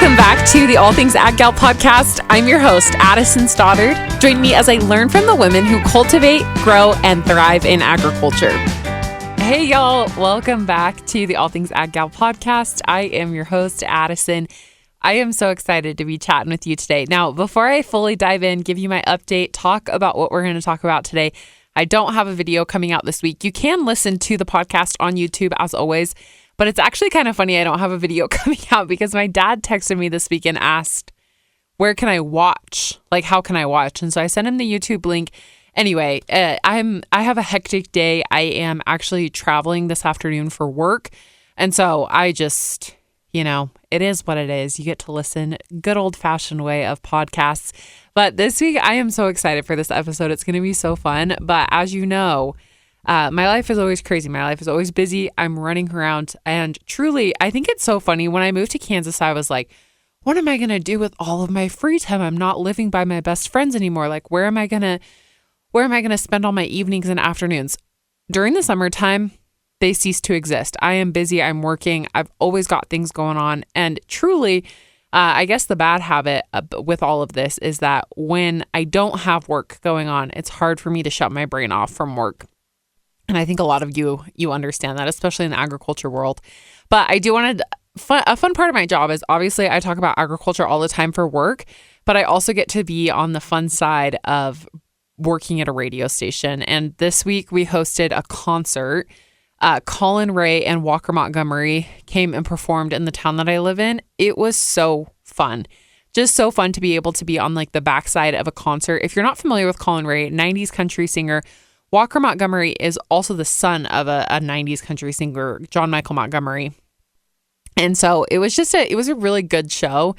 Welcome back to the All Things Ag Gal podcast. I'm your host, Addison Stoddard. Join me as I learn from the women who cultivate, grow, and thrive in agriculture. Hey, y'all. Welcome back to the All Things Ag Gal podcast. I am your host, Addison. I am so excited to be chatting with you today. Now, before I fully dive in, give you my update, talk about what we're going to talk about today, I don't have a video coming out this week. You can listen to the podcast on YouTube as always, but it's actually kind of funny I don't have a video coming out because my dad texted me this week and asked, where can I watch? Like, how can I watch? And so I sent him the YouTube link. Anyway, I have a hectic day. I am actually traveling this afternoon for work. And so I just, it is what it is. You get to listen, good old fashioned way of podcasts. But this week, I am so excited for this episode. It's going to be so fun. But as you know, my life is always crazy. My life is always busy. I'm running around. And truly, I think it's so funny. When I moved to Kansas, I was like, what am I going to do with all of my free time? I'm not living by my best friends anymore. Like, where am I going to spend all my evenings and afternoons? During the summertime, they cease to exist. I am busy. I'm working. I've always got things going on. And truly, I guess the bad habit with all of this is that when I don't have work going on, it's hard for me to shut my brain off from work. And I think a lot of you understand that, especially in the agriculture world. But I do want to, a fun part of my job is obviously I talk about agriculture all the time for work, but I also get to be on the fun side of working at a radio station. And this week we hosted a concert. Colin Ray and Walker Montgomery came and performed in the town that I live in. It was so fun. Just so fun to be able to be on like the backside of a concert. If you're not familiar with Colin Ray, 90s country singer, Walker Montgomery is also the son of a 90s country singer, John Michael Montgomery. And so it was a really good show.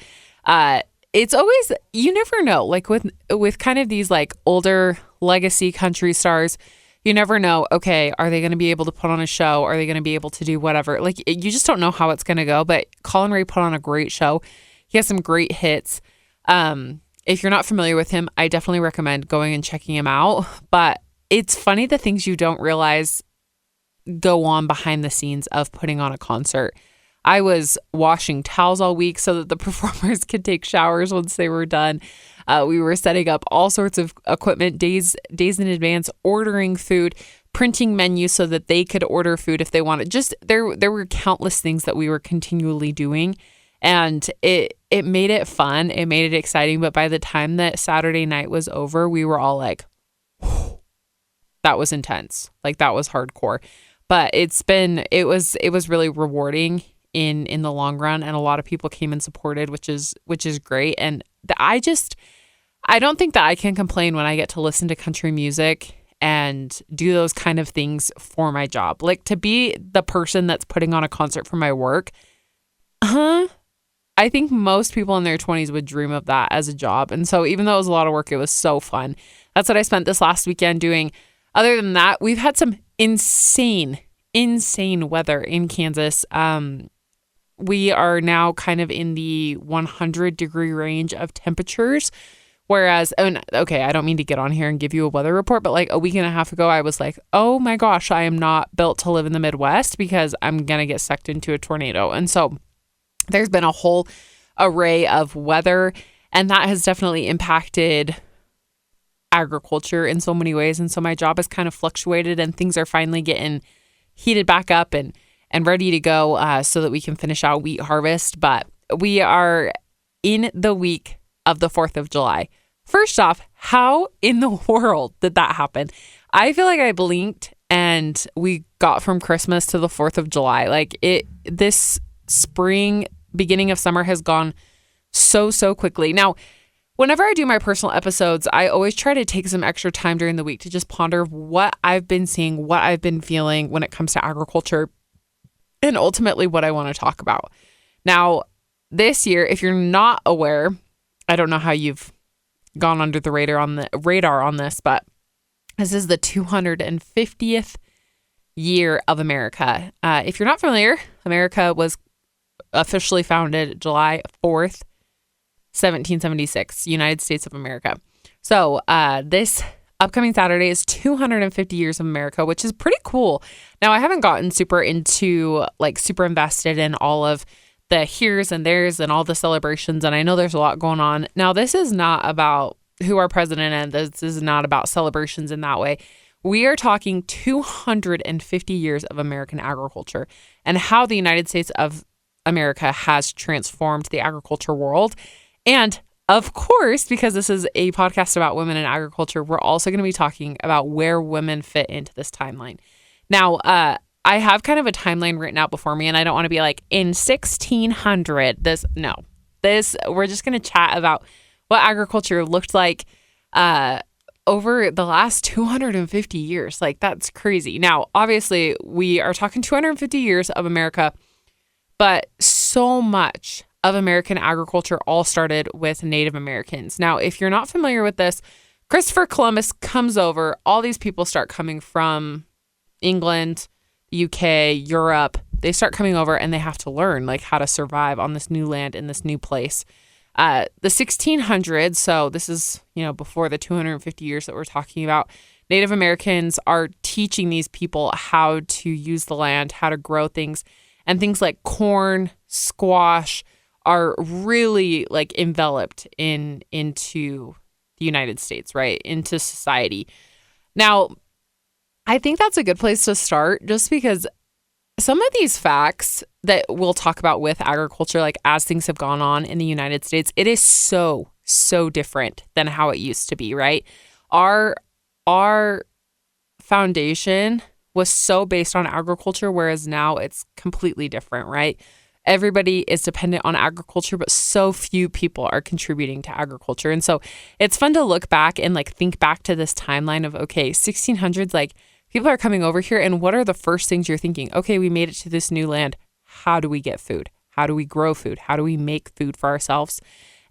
It's always, you never know, like with kind of these like older legacy country stars, you never know, okay, are they going to be able to put on a show? Are they going to be able to do whatever? Like, you just don't know how it's going to go. But Colin Ray put on a great show. He has some great hits. If you're not familiar with him, I definitely recommend going and checking him out. But it's funny the things you don't realize go on behind the scenes of putting on a concert. I was washing towels all week so that the performers could take showers once they were done. We were setting up all sorts of equipment days in advance, ordering food, printing menus so that they could order food if they wanted. Just there were countless things that we were continually doing, and it made it fun. It made it exciting. But by the time that Saturday night was over, we were all like, that was intense. Like, that was hardcore. But it was really rewarding in the long run, and a lot of people came and supported, which is great. And I don't think that I can complain when I get to listen to country music and do those kind of things for my job. Like, to be the person that's putting on a concert for my work, I think most people in their 20s would dream of that as a job. And so even though it was a lot of work, it was so fun. That's what I spent this last weekend doing. Other than that, we've had some insane weather in Kansas. We are now kind of in the 100-degree range of temperatures. Whereas, okay, I don't mean to get on here and give you a weather report, but like a week and a half ago, I was like, oh my gosh, I am not built to live in the Midwest because I'm going to get sucked into a tornado. And so there's been a whole array of weather, and that has definitely impacted agriculture in so many ways. And so my job has kind of fluctuated, and things are finally getting heated back up and ready to go so that we can finish out wheat harvest. But we are in the week of the 4th of July. First off, how in the world did that happen? I feel like I blinked and we got from Christmas to the 4th of July. Like, this spring, beginning of summer has gone so quickly. Now, whenever I do my personal episodes, I always try to take some extra time during the week to just ponder what I've been seeing, what I've been feeling when it comes to agriculture, and ultimately what I want to talk about. Now, this year, if you're not aware, I don't know how you've gone under the radar on this, but this is the 250th year of America. If you're not familiar, America was officially founded July 4th, 1776, United States of America. So this upcoming Saturday is 250 years of America, which is pretty cool. Now, I haven't gotten super invested in all of the here's and there's and all the celebrations. And I know there's a lot going on. Now, this is not about who our president is. This is not about celebrations in that way. We are talking 250 years of American agriculture and how the United States of America has transformed the agriculture world. And of course, because this is a podcast about women in agriculture, we're also going to be talking about where women fit into this timeline. Now, I have kind of a timeline written out before me, and I don't want to be like, in 1600, we're just going to chat about what agriculture looked like over the last 250 years. Like, that's crazy. Now, obviously, we are talking 250 years of America, but so much of American agriculture all started with Native Americans. Now, if you're not familiar with this, Christopher Columbus comes over. All these people start coming from England, UK, Europe. They start coming over and they have to learn like how to survive on this new land in this new place. The 1600s, so this is, before the 250 years that we're talking about, Native Americans are teaching these people how to use the land, how to grow things, and things like corn, squash are really like enveloped into the United States, right? Into society. Now, I think that's a good place to start just because some of these facts that we'll talk about with agriculture, like as things have gone on in the United States, it is so different than how it used to be, right? Our foundation was so based on agriculture, whereas now it's completely different, right? Everybody is dependent on agriculture, but so few people are contributing to agriculture. And so it's fun to look back and like think back to this timeline of, okay, 1600s, like people are coming over here and what are the first things you're thinking? Okay, we made it to this new land. How do we get food? How do we grow food? How do we make food for ourselves?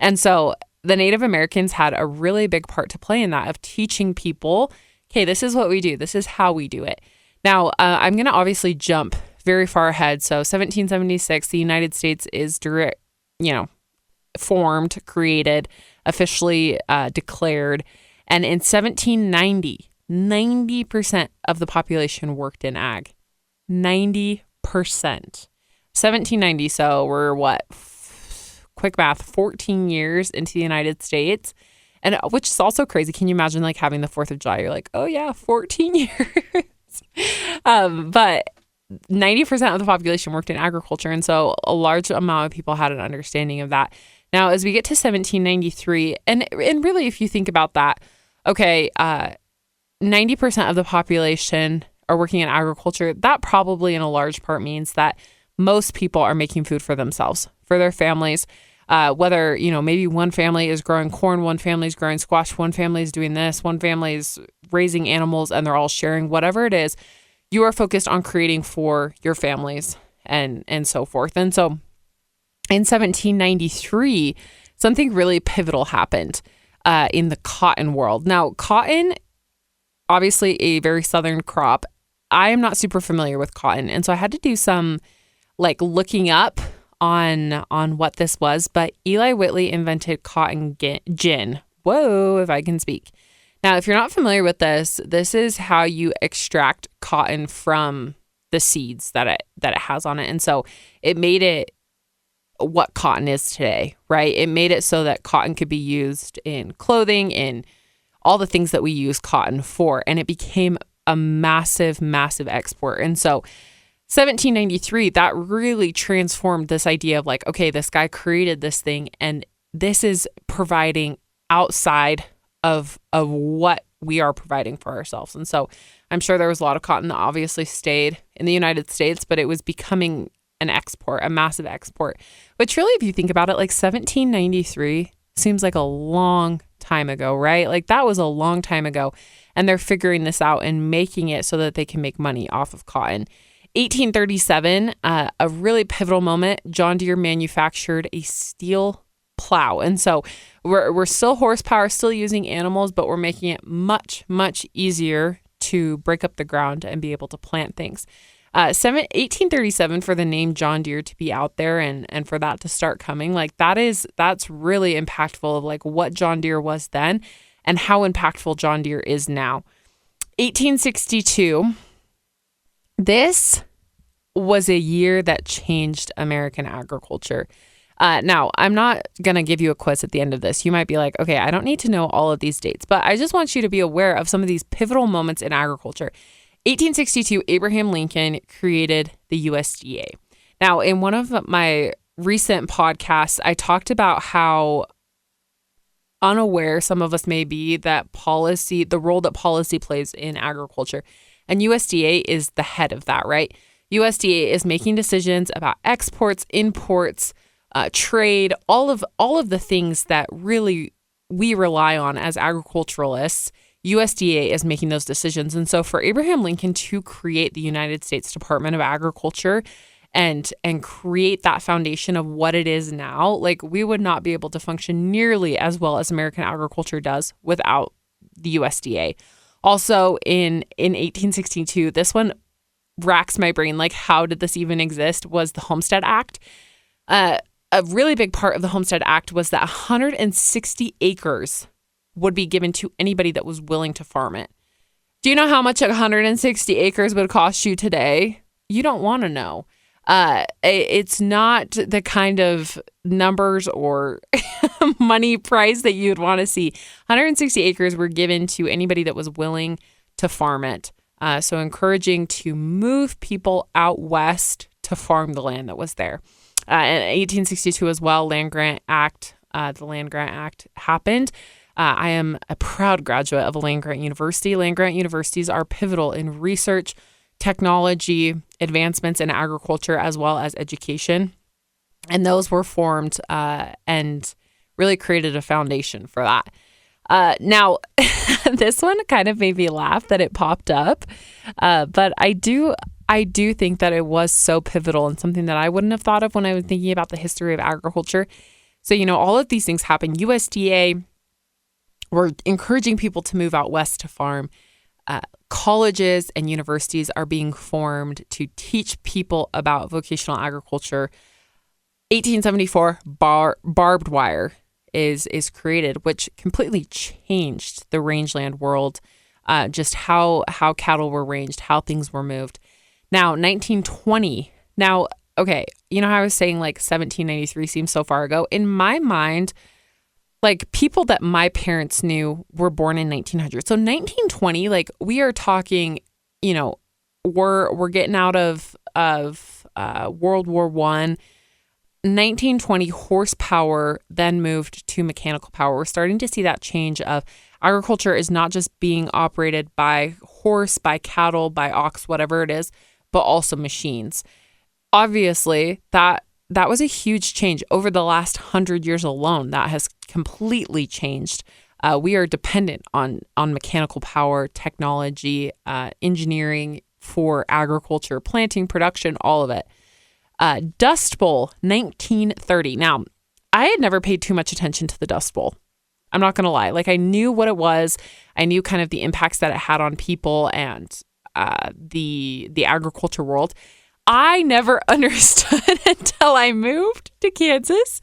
And so the Native Americans had a really big part to play in that of teaching people, okay, this is what we do. This is how we do it. Now, I'm going to obviously jump very far ahead. So 1776, the United States is formed, created, officially declared. And in 1790, 90% of the population worked in ag. 90%. 1790, so we're quick math, 14 years into the United States. And which is also crazy. Can you imagine like having the 4th of July? You're like, oh yeah, 14 years. But 90% of the population worked in agriculture. And so a large amount of people had an understanding of that. Now, as we get to 1793, and really, if you think about that, okay, 90% of the population are working in agriculture. That probably in a large part means that most people are making food for themselves, for their families. Whether, maybe one family is growing corn, one family is growing squash, one family is doing this, one family is raising animals, and they're all sharing, whatever it is, you are focused on creating for your families and so forth. And so in 1793, something really pivotal happened in the cotton world. Now, cotton, obviously a very southern crop. I am not super familiar with cotton. And so I had to do some like looking up on what this was, but Eli Whitley invented cotton gin. Whoa, if I can speak. Now, if you're not familiar with this, this is how you extract cotton from the seeds that it has on it. And so it made it what cotton is today, right? It made it so that cotton could be used in clothing, in all the things that we use cotton for. And it became a massive, massive export. And so 1793, that really transformed this idea of like, okay, this guy created this thing and this is providing outside of what we are providing for ourselves. And so I'm sure there was a lot of cotton that obviously stayed in the United States, but it was becoming an export, a massive export, which really, if you think about it, like 1793 seems like a long time ago, right? Like that was a long time ago. And they're figuring this out and making it so that they can make money off of cotton. 1837, a really pivotal moment, John Deere manufactured a steel plow. And so we're still horsepower, still using animals, but we're making it much, much easier to break up the ground and be able to plant things. 1837 for the name John Deere to be out there and for that to start coming, like that's really impactful of like what John Deere was then and how impactful John Deere is now. 1862, this was a year that changed American agriculture. Now, I'm not going to give you a quiz at the end of this. You might be like, okay, I don't need to know all of these dates, but I just want you to be aware of some of these pivotal moments in agriculture. 1862, Abraham Lincoln created the USDA. Now, in one of my recent podcasts, I talked about how unaware some of us may be that policy, the role that policy plays in agriculture. And USDA is the head of that, right? USDA is making decisions about exports, imports, trade, all of the things that really we rely on as agriculturalists. USDA is making those decisions. And so for Abraham Lincoln to create the United States Department of Agriculture and create that foundation of what it is now, like we would not be able to function nearly as well as American agriculture does without the USDA. Also in 1862, this one racks my brain, like how did this even exist, was the Homestead Act. A really big part of the Homestead Act was that 160 acres would be given to anybody that was willing to farm it. Do you know how much 160 acres would cost you today? You don't want to know. It's not the kind of numbers or money price that you'd want to see. 160 acres were given to anybody that was willing to farm it. So encouraging to move people out west to farm the land that was there. In 1862 as well, the Land Grant Act happened. I am a proud graduate of a land grant university. Land grant universities are pivotal in research, technology, advancements in agriculture, as well as education. And those were formed and really created a foundation for that. Now, this one kind of made me laugh that it popped up, but I do think that it was so pivotal and something that I wouldn't have thought of when I was thinking about the history of agriculture. So, all of these things happen. USDA were encouraging people to move out west to farm. Colleges and universities are being formed to teach people about vocational agriculture. 1874, barbed wire is created, which completely changed the rangeland world, just how cattle were ranged, how things were moved. Now, 1920. Now, okay, how I was saying like 1793 seems so far ago. In my mind, like people that my parents knew were born in 1900. So 1920, like we are talking, we're getting out of World War I. 1920 horsepower then moved to mechanical power. We're starting to see that change of agriculture is not just being operated by horse, by cattle, by ox, whatever it is, but also machines. Obviously, that was a huge change over the last 100 years alone. That has completely changed. We are dependent on mechanical power, technology, engineering for agriculture, planting, production, all of it. Dust Bowl, 1930. Now, I had never paid too much attention to the Dust Bowl. I'm not going to lie. Like I knew what it was. I knew kind of the impacts that it had on people and the agriculture world. I never understood until I moved to Kansas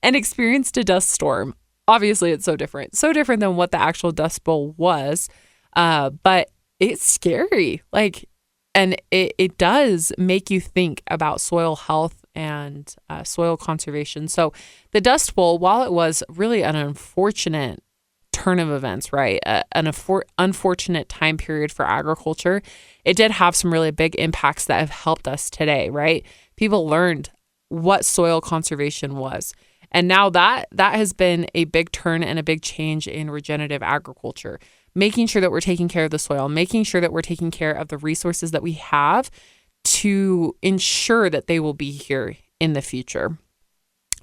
and experienced a dust storm. Obviously, it's so different than what the actual Dust Bowl was. But it's scary. And it does make you think about soil health and soil conservation. So the Dust Bowl, while it was really an unfortunate turn of events, right? An unfortunate time period for agriculture, it did have some really big impacts that have helped us today, right? People learned what soil conservation was. And now that has been a big turn and a big change in regenerative agriculture, making sure that we're taking care of the soil, making sure that we're taking care of the resources that we have to ensure that they will be here in the future.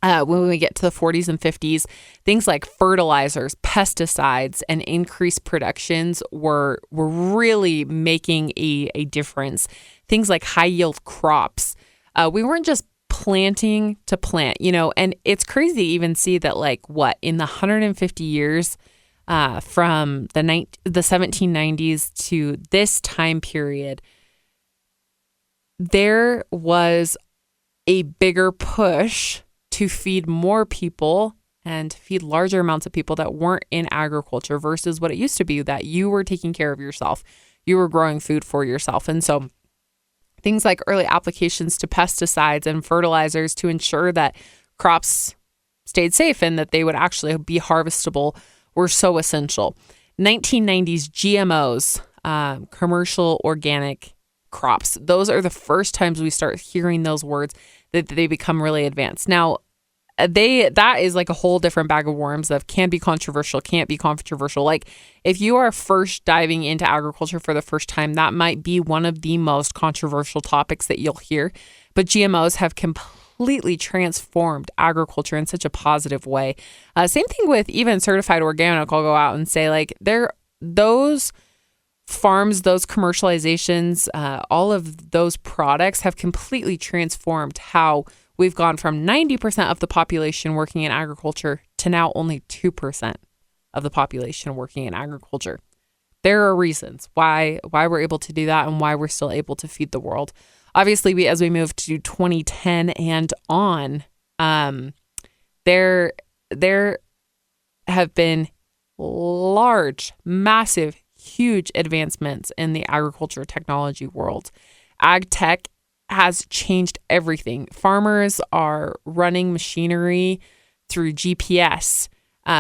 When we get to the 40s and 50s, things like fertilizers, pesticides, and increased productions were really making a difference. Things like high yield crops. We weren't just planting to plant, and it's crazy to even see that in the 150 years from the 1790s to this time period, there was a bigger push to feed more people and feed larger amounts of people that weren't in agriculture versus what it used to be that you were taking care of yourself. You were growing food for yourself. And so Things like early applications to pesticides and fertilizers to ensure that crops stayed safe and that they would actually be harvestable were so essential. 1990s GMOs, commercial organic crops. Those are the first times we start hearing those words that they become really advanced. Now, that is like a whole different bag of worms that can be controversial, can't be controversial. Like if you are first diving into agriculture for the first time, that might be one of the most controversial topics that you'll hear. But GMOs have completely transformed agriculture in such a positive way. Same thing with even certified organic. I'll go out and say like those farms, those commercializations, all of those products have completely transformed how we've gone from 90% of the population working in agriculture to now only 2% of the population working in agriculture. There are reasons why we're able to do that and why we're still able to feed the world. Obviously, as we move to 2010 and on, there have been large, massive, huge advancements in the agriculture technology world. Ag tech has changed everything. Farmers are running machinery through GPS,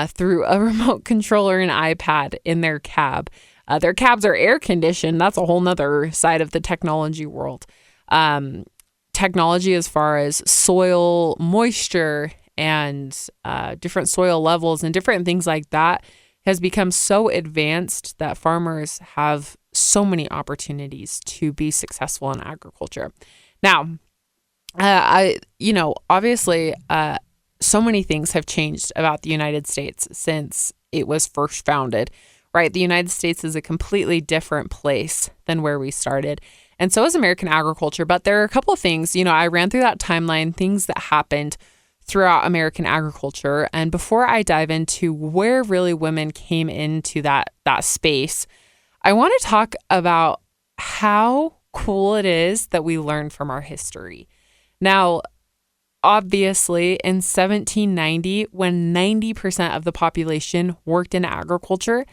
through a remote controller and iPad in their cab. Their cabs are air conditioned. That's a whole nother side of the technology world. Technology as far as soil moisture and different soil levels and different things like that has become so advanced that farmers have so many opportunities to be successful in agriculture. Now, obviously, so many things have changed about the United States since it was first founded, right? The United States is a completely different place than where we started. And so is American agriculture. But there are a couple of things, I ran through that timeline, things that happened throughout American agriculture. And before I dive into where really women came into that space, I want to talk about how cool it is that we learn from our history. Now, obviously, in 1790, when 90% of the population worked in agriculture,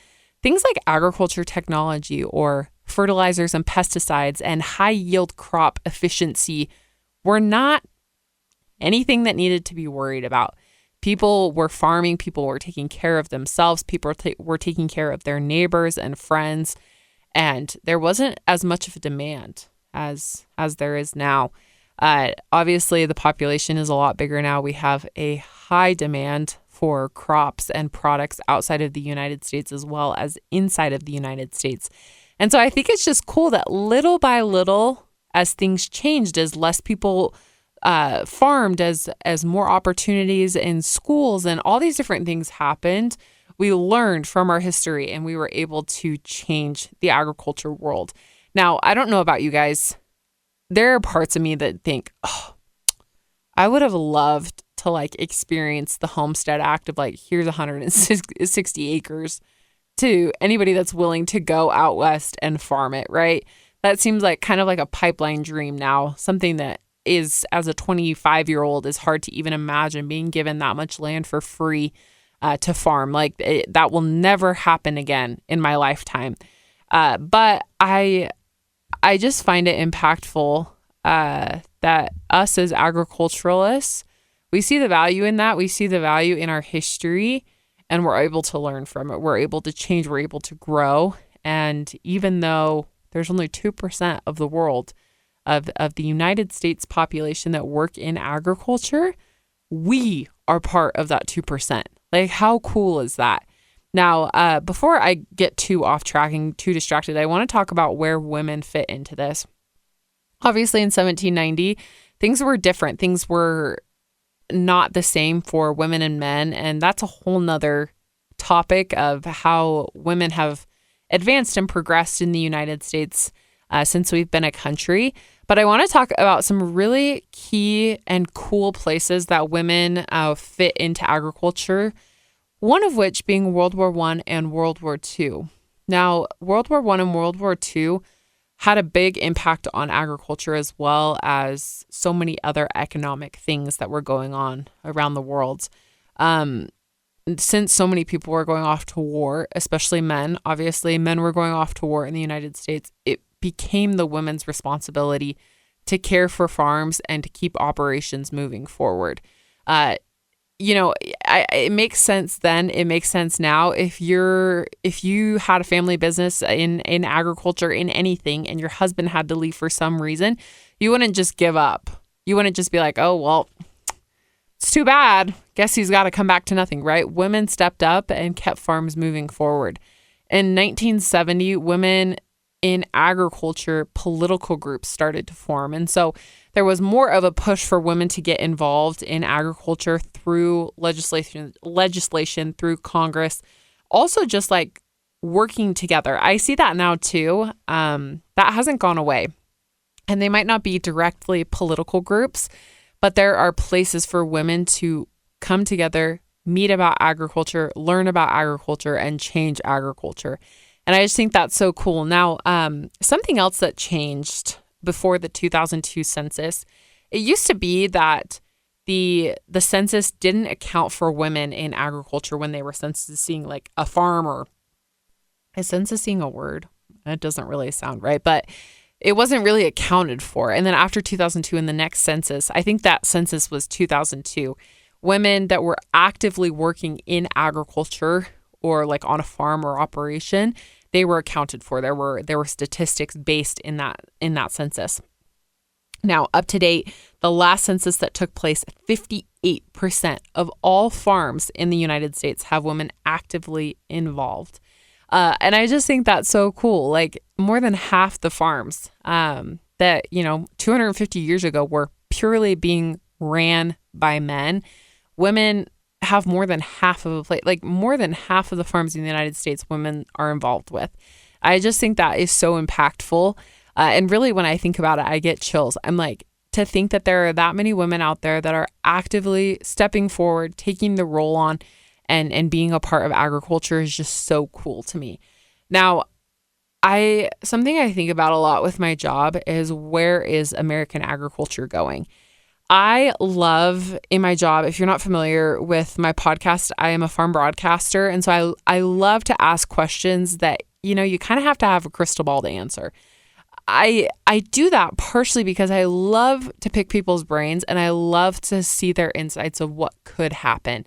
things like agriculture technology or fertilizers and pesticides and high yield crop efficiency were not anything that needed to be worried about. People were farming, people were taking care of themselves, people were taking care of their neighbors and friends, and there wasn't as much of a demand as there is now. Obviously, the population is a lot bigger now. We have a high demand for crops and products outside of the United States as well as inside of the United States. And so I think it's just cool that little by little, as things changed, as less people farmed, as more opportunities in schools and all these different things happened, we learned from our history and we were able to change the agriculture world. Now, I don't know about you guys. There are parts of me that think, oh, I would have loved to experience the Homestead Act of here's 160 acres to anybody that's willing to go out west and farm it, right? That seems kind of like a pipeline dream now, something that is, as a 25-year-old, is hard to even imagine being given that much land for free to farm. That will never happen again in my lifetime. But I just find it impactful that us as agriculturalists, we see the value in that. We see the value in our history, and we're able to learn from it. We're able to change. We're able to grow. And even though there's only 2% of the world, of the United States population that work in agriculture, we are part of that 2%. How cool is that? Now, before I get too off track and too distracted, I want to talk about where women fit into this. Obviously, in 1790, things were different. Things were not the same for women and men. And that's a whole nother topic of how women have advanced and progressed in the United States since we've been a country. But I want to talk about some really key and cool places that women fit into agriculture, one of which being World War I and World War II. Now, World War I and World War II had a big impact on agriculture as well as so many other economic things that were going on around the world. Since so many people were going off to war, especially men, obviously men were going off to war in the United States, it became the women's responsibility to care for farms and to keep operations moving forward. It makes sense then. It makes sense now. If you had a family business in agriculture, in anything, and your husband had to leave for some reason, you wouldn't just give up. You wouldn't just be like, oh, well, it's too bad. Guess he's got to come back to nothing, right? Women stepped up and kept farms moving forward. In 1970, women in agriculture, political groups started to form. And so there was more of a push for women to get involved in agriculture through legislation through Congress. Also just like working together. I see that now too. That hasn't gone away. And they might not be directly political groups, but there are places for women to come together, meet about agriculture, learn about agriculture, and change agriculture. And I just think that's so cool. Now, something else that changed before the 2002 census, it used to be that the census didn't account for women in agriculture when they were censusing like a farm, or is censusing a word? It doesn't really sound right, but it wasn't really accounted for. And then after 2002, in the next census, I think that census was 2002, women that were actively working in agriculture or like on a farm or operation, they were accounted for. There were statistics based in that census. Now, up to date, the last census that took place, 58% of all farms in the United States have women actively involved. And I just think that's so cool. Like more than half the farms that, 250 years ago were purely being ran by men. Women have more than half of more than half of the farms in the United States women are involved with. I just think that is so impactful. And really, when I think about it, I get chills. I'm like, to think that there are that many women out there that are actively stepping forward, taking the role on, and being a part of agriculture is just so cool to me. Now, something I think about a lot with my job is, where is American agriculture going? I love in my job, if you're not familiar with my podcast, I am a farm broadcaster. And so I love to ask questions that, you kind of have to have a crystal ball to answer. I do that partially because I love to pick people's brains and I love to see their insights of what could happen.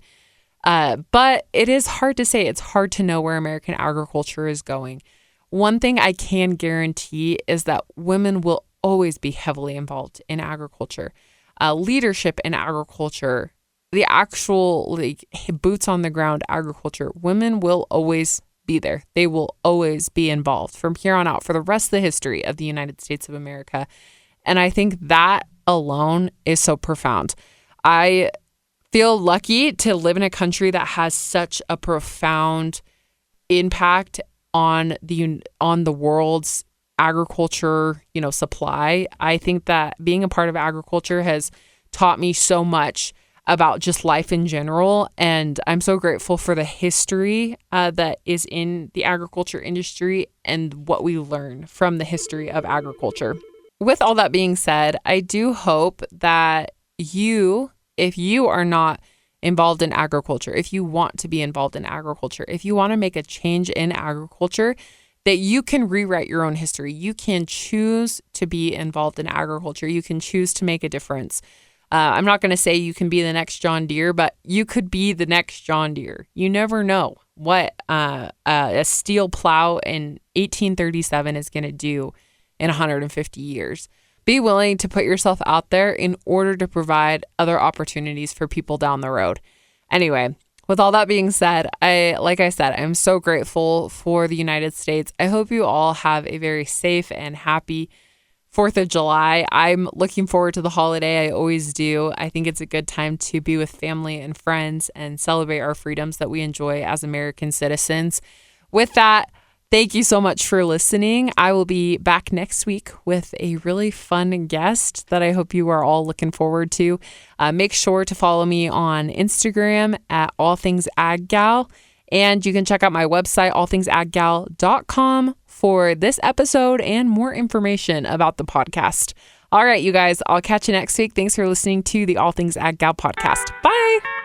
But it is hard to say. It's hard to know where American agriculture is going. One thing I can guarantee is that women will always be heavily involved in agriculture. Leadership in agriculture, the actual boots on the ground agriculture, women will always be there. They will always be involved from here on out for the rest of the history of the United States of America. And I think that alone is so profound. I feel lucky to live in a country that has such a profound impact on the world's agriculture, supply. I think that being a part of agriculture has taught me so much about just life in general. And I'm so grateful for the history that is in the agriculture industry and what we learn from the history of agriculture. With all that being said, I do hope that if you are not involved in agriculture, if you want to be involved in agriculture, if you want to make a change in agriculture, that you can rewrite your own history. You can choose to be involved in agriculture. You can choose to make a difference. I'm not going to say you can be the next John Deere, but you could be the next John Deere. You never know what a steel plow in 1837 is going to do in 150 years. Be willing to put yourself out there in order to provide other opportunities for people down the road. Anyway, with all that being said, I'm so grateful for the United States. I hope you all have a very safe and happy 4th of July. I'm looking forward to the holiday. I always do. I think it's a good time to be with family and friends and celebrate our freedoms that we enjoy as American citizens. With that, thank you so much for listening. I will be back next week with a really fun guest that I hope you are all looking forward to. Make sure to follow me on Instagram at allthingsaggal. And you can check out my website, allthingsaggal.com, for this episode and more information about the podcast. All right, you guys, I'll catch you next week. Thanks for listening to the All Things Ag Gal podcast. Bye.